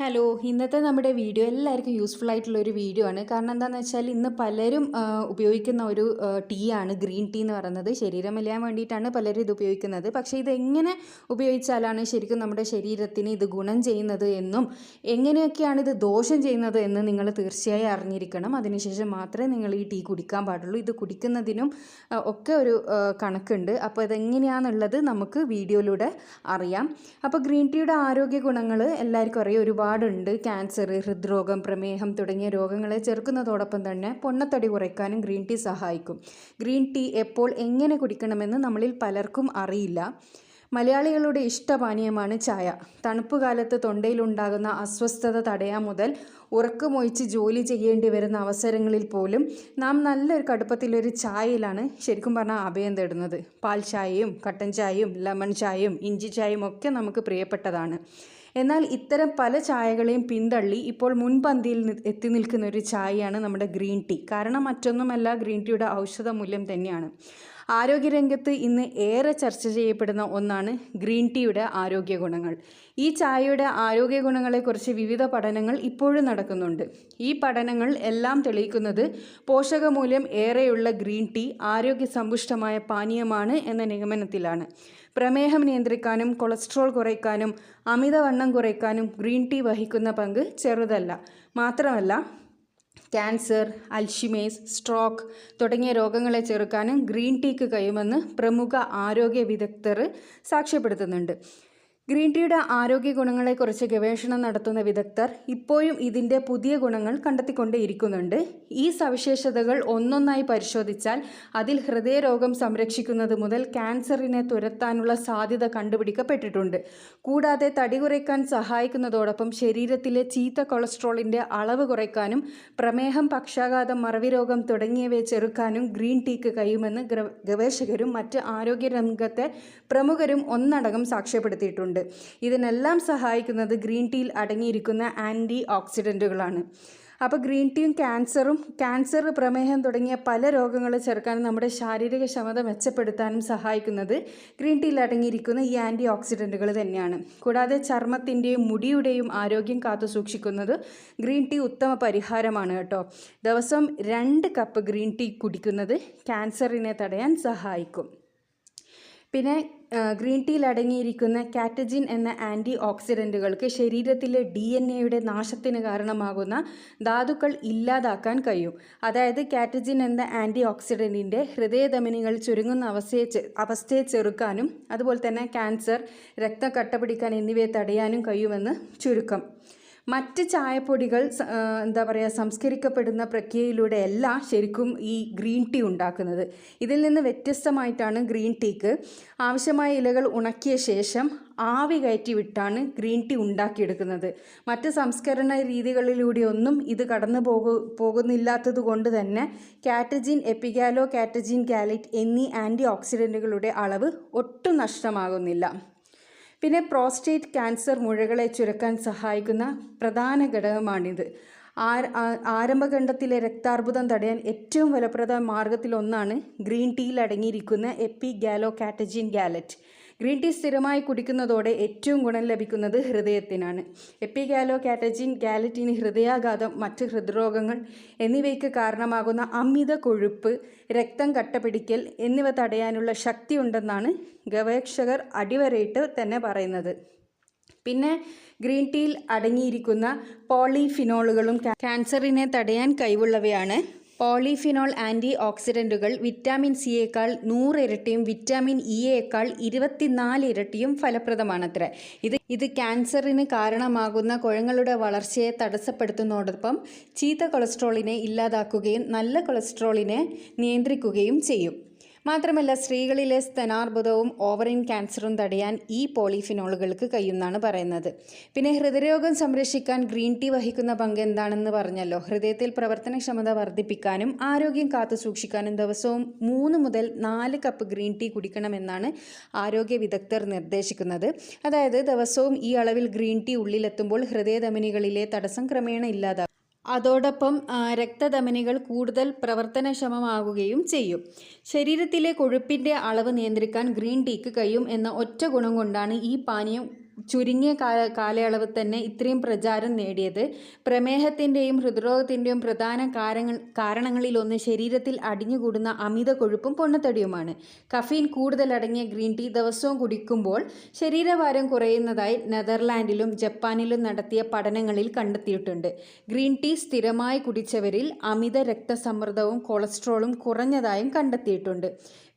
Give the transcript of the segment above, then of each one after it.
Hello, ഇന്നത്തെ നമ്മുടെ video എല്ലാവർക്കും യൂസ്ഫുൾ ആയിട്ടുള്ളൊരു വീഡിയോ ആണ്. കാരണം എന്താണെന്ന് വെച്ചാൽ ഇന്ന് പലരും ഉപയോഗിക്കുന്ന ഒരു ടീ ആണ് ഗ്രീൻ ടീ എന്ന് പറയുന്നത്. ശരീരം മെലിയാൻ വേണ്ടിയിട്ടാണ് പലരും ഇത് ഉപയോഗിക്കുന്നത്. പക്ഷേ ഇത് എങ്ങനെ ഉപയോഗിച്ചാലാണ് ശരിക്കും നമ്മുടെ ശരീരത്തിന് ഇത് ഗുണം ചെയ്യുന്നത് എന്നും എങ്ങനെയൊക്കെയാണ് ഇത് ദോഷം ചെയ്യുന്നത് എന്ന് നിങ്ങൾ തീർച്ചയായും അറിഞ്ഞിരിക്കണം. അതിനുശേഷം മാത്രമേ നിങ്ങൾ ഈ ടീ കുടിക്കാൻ പാടുള്ളൂ. ഇത് കുടിക്കുന്നതിനും ഒക്കെ ഒരു കണക്കുണ്ട്. അപ്പോൾ ഇതെങ്ങനെയാണെന്നുള്ളത് നമുക്ക് വീഡിയോയിലൂടെ അറിയാം. അപ്പോൾ ഗ്രീൻ ടീയുടെ ആരോഗ്യ ഗുണങ്ങൾ എല്ലാവർക്കും അറിയാം, ഒരുപാടുണ്ട്. ക്യാൻസർ, ഹൃദ്രോഗം, പ്രമേഹം തുടങ്ങിയ രോഗങ്ങളെ ചെറുക്കുന്നതോടൊപ്പം തന്നെ പൊണ്ണത്തടി കുറയ്ക്കാനും ഗ്രീൻ ടീ സഹായിക്കും. ഗ്രീൻ ടീ എപ്പോൾ എങ്ങനെ കുടിക്കണമെന്ന് നമ്മളിൽ പലർക്കും അറിയില്ല. മലയാളികളുടെ ഇഷ്ടപാനീയമാണ് ചായ. തണുപ്പ് കാലത്ത് തൊണ്ടയിലുണ്ടാകുന്ന അസ്വസ്ഥത തടയാൻ മുതൽ ഉറക്കമൊഴിച്ച് ജോലി ചെയ്യേണ്ടി വരുന്ന അവസരങ്ങളിൽ പോലും നാം നല്ലൊരു കടുപ്പത്തിലൊരു ചായയിലാണ് ശരിക്കും പറഞ്ഞാൽ അഭയം തേടുന്നത്. പാൽ ചായയും കട്ടൻ ചായയും ലെമൺ ചായയും ഇഞ്ചി ചായയും ഒക്കെ നമുക്ക് പ്രിയപ്പെട്ടതാണ്. എന്നാൽ ഇത്തരം പല ചായകളെയും പിന്തള്ളി ഇപ്പോൾ മുൻപന്തിയിൽ എത്തി നിൽക്കുന്ന ഒരു ചായയാണ് നമ്മുടെ ഗ്രീൻ ടീ. കാരണം മറ്റൊന്നുമല്ല, ഗ്രീൻ ടീയുടെ ഔഷധ മൂല്യം തന്നെയാണ്. ആരോഗ്യരംഗത്ത് ഇന്ന് ഏറെ ചർച്ച ചെയ്യപ്പെടുന്ന ഒന്നാണ് ഗ്രീൻ ടീയുടെ ആരോഗ്യ ഗുണങ്ങൾ. ഈ ചായയുടെ ആരോഗ്യ ഗുണങ്ങളെക്കുറിച്ച് വിവിധ പഠനങ്ങൾ ഇപ്പോഴും നടക്കുന്നുണ്ട്. ഈ പഠനങ്ങൾ എല്ലാം തെളിയിക്കുന്നത് പോഷകമൂല്യം ഏറെയുള്ള ഗ്രീൻ ടീ ആരോഗ്യസമ്പുഷ്ടമായ പാനീയമാണ് എന്ന നിഗമനത്തിലാണ്. പ്രമേഹം നിയന്ത്രിക്കാനും കൊളസ്ട്രോൾ കുറയ്ക്കാനും അമിതവണ്ണം കുറയ്ക്കാനും ഗ്രീൻ ടീ വഹിക്കുന്ന പങ്ക് ചെറുതല്ല. മാത്രമല്ല, ക്യാൻസർ, അൽഷിമേഴ്സ്, സ്ട്രോക്ക് തുടങ്ങിയ രോഗങ്ങളെ ചെറുക്കാനും ഗ്രീൻ ടീക്ക് കഴിയുമെന്ന് പ്രമുഖ ആരോഗ്യ വിദഗ്ധർ സാക്ഷ്യപ്പെടുത്തുന്നുണ്ട്. ഗ്രീൻ ടീയുടെ ആരോഗ്യ ഗുണങ്ങളെക്കുറിച്ച് ഗവേഷണം നടത്തുന്ന വിദഗ്ധർ ഇപ്പോഴും ഇതിൻ്റെ പുതിയ ഗുണങ്ങൾ കണ്ടെത്തിക്കൊണ്ടേയിരിക്കുന്നുണ്ട്. ഈ സവിശേഷതകൾ ഒന്നൊന്നായി പരിശോധിച്ചാൽ അതിൽ ഹൃദയരോഗം സംരക്ഷിക്കുന്നത് മുതൽ ക്യാൻസറിനെ തുരത്താനുള്ള സാധ്യത കണ്ടുപിടിക്കപ്പെട്ടിട്ടുണ്ട്. കൂടാതെ തടി കുറയ്ക്കാൻ സഹായിക്കുന്നതോടൊപ്പം ശരീരത്തിലെ ചീത്ത കൊളസ്ട്രോളിൻ്റെ അളവ് കുറയ്ക്കാനും പ്രമേഹം, പക്ഷാഘാതം, മറവിരോഗം തുടങ്ങിയവയെ ചെറുക്കാനും ഗ്രീൻ ടീക്ക് കഴിയുമെന്ന് ഗവേഷകരും മറ്റ് ആരോഗ്യരംഗത്തെ പ്രമുഖരും ഒന്നടങ്കം സാക്ഷ്യപ്പെടുത്തിയിട്ടുണ്ട്. ഇതിനെല്ലാം സഹായിക്കുന്നത് ഗ്രീൻ ടീയിൽ അടങ്ങിയിരിക്കുന്ന ആൻറ്റി ഓക്സിഡൻറ്റുകളാണ്. അപ്പോൾ ഗ്രീൻ ടീയും ക്യാൻസർ, പ്രമേഹം തുടങ്ങിയ പല രോഗങ്ങളെ ചെറുക്കാനും നമ്മുടെ ശാരീരിക ക്ഷമത മെച്ചപ്പെടുത്താനും സഹായിക്കുന്നത് ഗ്രീൻ ടീയിൽ അടങ്ങിയിരിക്കുന്ന ഈ ആൻറ്റി ഓക്സിഡൻറ്റുകൾ തന്നെയാണ്. കൂടാതെ ചർമ്മത്തിൻ്റെയും മുടിയുടെയും ആരോഗ്യം കാത്തു സൂക്ഷിക്കുന്നത് ഗ്രീൻ ടീ ഉത്തമ പരിഹാരമാണ് കേട്ടോ. ദിവസം 2 കപ്പ് ഗ്രീൻ ടീ കുടിക്കുന്നത് ക്യാൻസറിനെ തടയാൻ സഹായിക്കും. പിന്നെ ഗ്രീൻ ടീയിൽ അടങ്ങിയിരിക്കുന്ന കാറ്റജിൻ എന്ന ആൻറ്റി ഓക്സിഡൻറ്റുകൾക്ക് ശരീരത്തിലെ DNA നാശത്തിന് കാരണമാകുന്ന ധാതുക്കൾ ഇല്ലാതാക്കാൻ കഴിയും. അതായത് കാറ്റജിൻ എന്ന ആൻറ്റി ഓക്സിഡൻറ്റിൻ്റെ ഹൃദയധമനികൾ ചുരുങ്ങുന്ന അവസ്ഥയെ ചെറുക്കാനും അതുപോലെ തന്നെ ക്യാൻസർ, രക്തം കട്ടപിടിക്കാൻ എന്നിവയെ തടയാനും കഴിയുമെന്ന് ചുരുക്കം. മറ്റ് ചായപ്പൊടികൾ സംസ്കരിക്കപ്പെടുന്ന പ്രക്രിയയിലൂടെയല്ല ശരിക്കും ഈ ഗ്രീൻ ടീ ഉണ്ടാക്കുന്നത്. ഇതിൽ നിന്ന് വ്യത്യസ്തമായിട്ടാണ് ഗ്രീൻ ടീക്ക് ആവശ്യമായ ഇലകൾ ഉണക്കിയ ശേഷം ആവി കയറ്റി വിട്ടാണ് ഗ്രീൻ ടീ ഉണ്ടാക്കിയെടുക്കുന്നത്. മറ്റ് സംസ്കരണ രീതികളിലൂടെയൊന്നും ഇത് കടന്നു പോകുന്നില്ലാത്തത് കൊണ്ട് തന്നെ കാറ്റജിൻ, എപ്പിഗാലോ കാറ്റജിൻ, ഗാലറ്റ് എന്നീ ആൻറ്റി ഓക്സിഡൻറ്റുകളുടെ അളവ് ഒട്ടും നഷ്ടമാകുന്നില്ല. പിന്നെ പ്രോസ്റ്റേറ്റ് ക്യാൻസർ മുഴകളെ ചുരുക്കാൻ സഹായിക്കുന്ന പ്രധാന ഘടകമാണിത്. ആരംഭഘട്ടത്തിലെ രക്താർബുദം തടയാൻ ഏറ്റവും ഫലപ്രദ മാർഗത്തിലൊന്നാണ് ഗ്രീൻ ടീയിൽ അടങ്ങിയിരിക്കുന്ന എപ്പിഗാലോ കാറ്റജിൻ, ഗാലറ്റ്. ഗ്രീൻ ടീ സ്ഥിരമായി കുടിക്കുന്നതോടെ ഏറ്റവും ഗുണം ലഭിക്കുന്നത് ഹൃദയത്തിനാണ്. എപ്പിഗാലോ കാറ്റജിൻ, ഗാലറ്റിന് ഹൃദയാഘാതം, മറ്റ് ഹൃദ്രോഗങ്ങൾ എന്നിവയ്ക്ക് കാരണമാകുന്ന അമിത കൊഴുപ്പ്, രക്തം കട്ടപിടിക്കൽ എന്നിവ തടയാനുള്ള ശക്തിയുണ്ടെന്നാണ് ഗവേഷകർ അടിവരയിട്ട് തന്നെ പറയുന്നത്. പിന്നെ ഗ്രീൻ ടീയിൽ അടങ്ങിയിരിക്കുന്ന പോളിഫിനോളുകളും ക്യാൻസറിനെ തടയാൻ കഴിവുള്ളവയാണ്. പോളിഫിനോൾ ആൻറ്റി ഓക്സിഡൻറ്റുകൾ വിറ്റാമിൻ സിയേക്കാൾ 100 ഇരട്ടിയും വിറ്റാമിൻ ഇയേക്കാൾ 24 ഇരട്ടിയും ഫലപ്രദമാണത്രേ. ഇത് ക്യാൻസറിന് കാരണമാകുന്ന കുഴങ്ങളുടെ വളർച്ചയെ തടസ്സപ്പെടുത്തുന്നതോടൊപ്പം ചീത്ത കൊളസ്ട്രോളിനെ ഇല്ലാതാക്കുകയും നല്ല കൊളസ്ട്രോളിനെ നിയന്ത്രിക്കുകയും ചെയ്യും. മാത്രമല്ല, സ്ത്രീകളിലെ സ്തനാർബുദവും ഓവറിൻ ക്യാൻസറും തടയാൻ ഈ പോളിഫിനോളുകൾക്ക് കഴിയുമെന്നാണ് പറയുന്നത്. പിന്നെ ഹൃദയരോഗം സംരക്ഷിക്കാൻ ഗ്രീൻ ടീ വഹിക്കുന്ന പങ്ക് എന്താണെന്ന് പറഞ്ഞല്ലോ. ഹൃദയത്തിൽ പ്രവർത്തനക്ഷമത വർദ്ധിപ്പിക്കാനും ആരോഗ്യം കാത്തു സൂക്ഷിക്കാനും ദിവസവും 3 മുതൽ 4 കപ്പ് ഗ്രീൻ ടീ കുടിക്കണമെന്നാണ് ആരോഗ്യ വിദഗ്ധർ നിർദ്ദേശിക്കുന്നത്. അതായത് ദിവസവും ഈ അളവിൽ ഗ്രീൻ ടീ ഉള്ളിലെത്തുമ്പോൾ ഹൃദയധമനികളിലെ തടസ്സം ക്രമേണ ഇല്ലാതാകും. അതോടൊപ്പം രക്തധമനികൾ കൂടുതൽ പ്രവർത്തനക്ഷമമാകുകയും ചെയ്യും. ശരീരത്തിലെ കൊഴുപ്പിൻ്റെ അളവ് നിയന്ത്രിക്കാൻ ഗ്രീൻ ടീക്ക് കഴിയും എന്ന ഒറ്റ ഗുണം കൊണ്ടാണ് ഈ പാനീയം ചുരുങ്ങിയ കാലയളവിൽ തന്നെ ഇത്രയും പ്രചാരം നേടിയത്. പ്രമേഹത്തിൻ്റെയും ഹൃദ്രോഗത്തിൻ്റെയും പ്രധാന കാരണങ്ങളിലൊന്ന് ശരീരത്തിൽ അടിഞ്ഞുകൂടുന്ന അമിത കൊഴുപ്പും പൊണ്ണത്തടിയുമാണ്. കഫീൻ കൂടുതലടങ്ങിയ ഗ്രീൻ ടീ ദിവസവും കുടിക്കുമ്പോൾ ശരീരഭാരം കുറയുന്നതായി നെതർലാൻഡിലും ജപ്പാനിലും നടത്തിയ പഠനങ്ങളിൽ കണ്ടെത്തിയിട്ടുണ്ട്. ഗ്രീൻ ടീ സ്ഥിരമായി കുടിച്ചവരിൽ അമിത രക്തസമ്മർദ്ദവും കൊളസ്ട്രോളും കുറഞ്ഞതായും കണ്ടെത്തിയിട്ടുണ്ട്.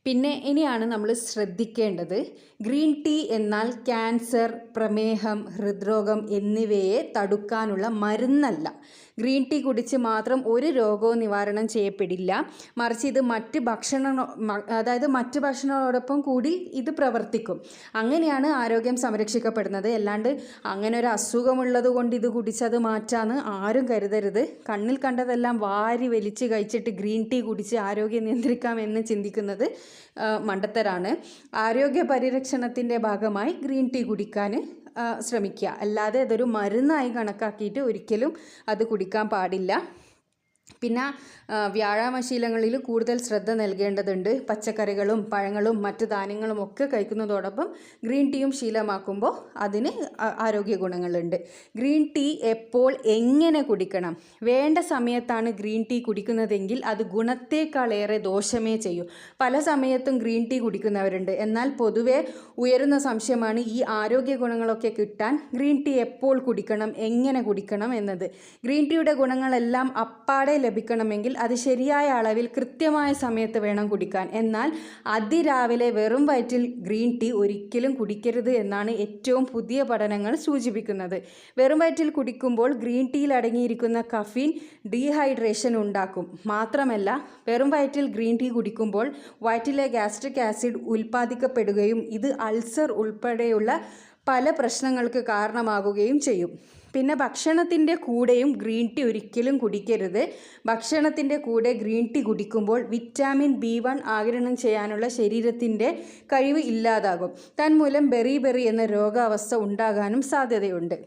പിന്നെ ഇനിയാണ് നമ്മൾ ശ്രദ്ധിക്കേണ്ടത്, ഗ്രീൻ ടീ എന്നാൽ ക്യാൻസർ, പ്രമേഹം, ഹൃദ്രോഗം എന്നിവയെ തടുക്കാനുള്ള മരുന്നല്ല. ഗ്രീൻ ടീ കുടിച്ച് മാത്രം ഒരു രോഗവും നിവാരണം ചെയ്യപ്പെടില്ല. മറിച്ച് ഇത് മറ്റ് ഭക്ഷണങ്ങളോടൊപ്പം കൂടി ഇത് പ്രവർത്തിക്കും. അങ്ങനെയാണ് ആരോഗ്യം സംരക്ഷിക്കപ്പെടുന്നത്. അല്ലാണ്ട് അങ്ങനെ ഒരു അസുഖമുള്ളത് കൊണ്ട് ഇത് കുടിച്ചത് മാറ്റാന്ന് ആരും കരുതരുത്. കണ്ണിൽ കണ്ടതെല്ലാം വാരി വലിച്ച് കഴിച്ചിട്ട് ഗ്രീൻ ടീ കുടിച്ച് ആരോഗ്യം നിയന്ത്രിക്കാമെന്ന് ചിന്തിക്കുന്നത് മണ്ടത്തരാണ്. ആരോഗ്യ പരിരക്ഷണത്തിൻ്റെ ഭാഗമായി ഗ്രീൻ ടീ കുടിക്കാൻ ശ്രമിക്കുക. അല്ലാതെ അതൊരു മരുന്നായി കണക്കാക്കിയിട്ട് ഒരിക്കലും അത് കുടിക്കാൻ പാടില്ല. പിന്നെ വ്യായാമശീലങ്ങളിൽ കൂടുതൽ ശ്രദ്ധ നൽകേണ്ടതുണ്ട്. പച്ചക്കറികളും പഴങ്ങളും മറ്റ് ധാന്യങ്ങളും ഒക്കെ കഴിക്കുന്നതോടൊപ്പം ഗ്രീൻ ടീയും ശീലമാക്കുമ്പോൾ അതിന് ആരോഗ്യ ഗുണങ്ങളുണ്ട്. ഗ്രീൻ ടീ എപ്പോൾ എങ്ങനെ കുടിക്കണം? വേണ്ട സമയത്താണ് ഗ്രീൻ ടീ കുടിക്കുന്നതെങ്കിൽ അത് ഗുണത്തേക്കാളേറെ ദോഷമേ ചെയ്യൂ. പല സമയത്തും ഗ്രീൻ ടീ കുടിക്കുന്നവരുണ്ട്. എന്നാൽ പൊതുവെ ഉയരുന്ന സംശയമാണ് ഈ ആരോഗ്യ ഗുണങ്ങളൊക്കെ കിട്ടാൻ ഗ്രീൻ ടീ എപ്പോൾ കുടിക്കണം, എങ്ങനെ കുടിക്കണം എന്നത്. ഗ്രീൻ ടീയുടെ ഗുണങ്ങളെല്ലാം അപ്പാടെ ലഭിക്കണമെങ്കിൽ അത് ശരിയായ അളവിൽ കൃത്യമായ സമയത്ത് വേണം കുടിക്കാൻ. എന്നാൽ അതിരാവിലെ വെറും വയറ്റിൽ ഗ്രീൻ ടീ ഒരിക്കലും കുടിക്കരുത് എന്നാണ് ഏറ്റവും പുതിയ പഠനങ്ങൾ സൂചിപ്പിക്കുന്നത്. വെറും വയറ്റിൽ കുടിക്കുമ്പോൾ ഗ്രീൻ ടീയിൽ അടങ്ങിയിരിക്കുന്ന കഫീൻ ഡീഹൈഡ്രേഷൻ ഉണ്ടാക്കും. മാത്രമല്ല, വെറും വയറ്റിൽ ഗ്രീൻ ടീ കുടിക്കുമ്പോൾ വയറ്റിലെ ഗാസ്ട്രിക് ആസിഡ് ഉൽപ്പാദിക്കപ്പെടുകയും ഇത് അൾസർ ഉൾപ്പെടെയുള്ള പല പ്രശ്നങ്ങൾക്ക് കാരണമാകുകയും ചെയ്യും. പിന്നെ ഭക്ഷണത്തിൻ്റെ കൂടെയും ഗ്രീൻ ടീ ഒരിക്കലും കുടിക്കരുത്. ഭക്ഷണത്തിൻ്റെ കൂടെ ഗ്രീൻ ടീ കുടിക്കുമ്പോൾ വിറ്റാമിൻ B1 ആഗിരണം ചെയ്യാനുള്ള ശരീരത്തിൻ്റെ കഴിവ് ഇല്ലാതാകും. തന്മൂലം ബെറി എന്ന രോഗാവസ്ഥ ഉണ്ടാകാനും സാധ്യതയുണ്ട്.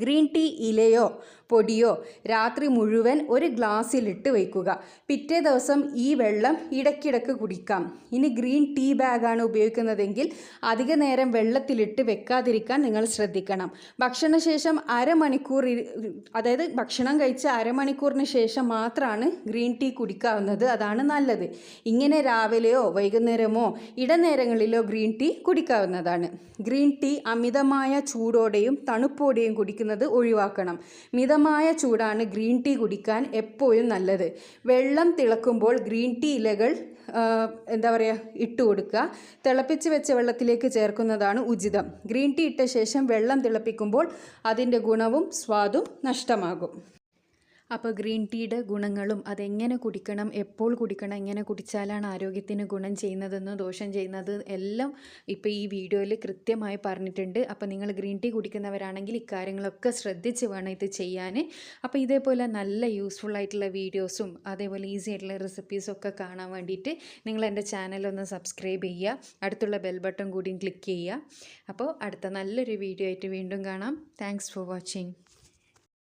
ഗ്രീൻ ടീ ഇലയോ പൊടിയോ രാത്രി മുഴുവൻ ഒരു ഗ്ലാസ്സിലിട്ട് വയ്ക്കുക. പിറ്റേ ദിവസം ഈ വെള്ളം ഇടയ്ക്കിടയ്ക്ക് കുടിക്കാം. ഇനി ഗ്രീൻ ടീ ബാഗാണ് ഉപയോഗിക്കുന്നതെങ്കിൽ അധിക നേരം വെള്ളത്തിലിട്ട് വെക്കാതിരിക്കാൻ നിങ്ങൾ ശ്രദ്ധിക്കണം. ഭക്ഷണശേഷം ഭക്ഷണം കഴിച്ച അരമണിക്കൂറിന് ശേഷം മാത്രമാണ് ഗ്രീൻ ടീ കുടിക്കാവുന്നത്. അതാണ് നല്ലത്. ഇങ്ങനെ രാവിലെയോ വൈകുന്നേരമോ ഇടനേരങ്ങളിലോ ഗ്രീൻ ടീ കുടിക്കാവുന്നതാണ്. ഗ്രീൻ ടീ അമിതമായ ചൂടോടെയും തണുപ്പോടെയും കുടിക്കുന്നത് ഒഴിവാക്കണം. മിതമായ ചൂടാണ് ഗ്രീൻ ടീ കുടിക്കാൻ എപ്പോഴും നല്ലത്. വെള്ളം തിളക്കുമ്പോൾ ഗ്രീൻ ടീ ഇലകൾ ഇട്ട് കൊടുക്കുക. തിളപ്പിച്ച് വെച്ച വെള്ളത്തിലേക്ക് ചേർക്കുന്നതാണ് ഉചിതം. ഗ്രീൻ ടീ ഇട്ട ശേഷം വെള്ളം തിളപ്പിക്കുമ്പോൾ അതിൻ്റെ ഗുണവും സ്വാദും നഷ്ടമാകും. അപ്പോൾ ഗ്രീൻ ടീയുടെ ഗുണങ്ങളും അതെങ്ങനെ കുടിക്കണം, എപ്പോൾ കുടിക്കണം, എങ്ങനെ കുടിച്ചാലാണ് ആരോഗ്യത്തിന് ഗുണം ചെയ്യുന്നതെന്ന് ദോഷം ചെയ്യുന്നത് എല്ലാം ഇപ്പോൾ ഈ വീഡിയോയിൽ കൃത്യമായി പറഞ്ഞിട്ടുണ്ട്. അപ്പോൾ നിങ്ങൾ ഗ്രീൻ ടീ കുടിക്കുന്നവരാണെങ്കിൽ ഇക്കാര്യങ്ങളൊക്കെ ശ്രദ്ധിച്ച് വേണം ഇത് ചെയ്യാൻ. അപ്പോൾ ഇതേപോലെ നല്ല യൂസ്ഫുൾ ആയിട്ടുള്ള വീഡിയോസും അതേപോലെ ഈസി ആയിട്ടുള്ള റെസിപ്പീസും ഒക്കെ കാണാൻ വേണ്ടിയിട്ട് നിങ്ങൾ എൻ്റെ ചാനലൊന്ന് സബ്സ്ക്രൈബ് ചെയ്യുക. അടുത്തുള്ള ബെൽ ബട്ടൺ കൂടിയും ക്ലിക്ക് ചെയ്യുക. അപ്പോൾ അടുത്ത നല്ലൊരു വീഡിയോ ആയിട്ട് വീണ്ടും കാണാം. Thanks for watching.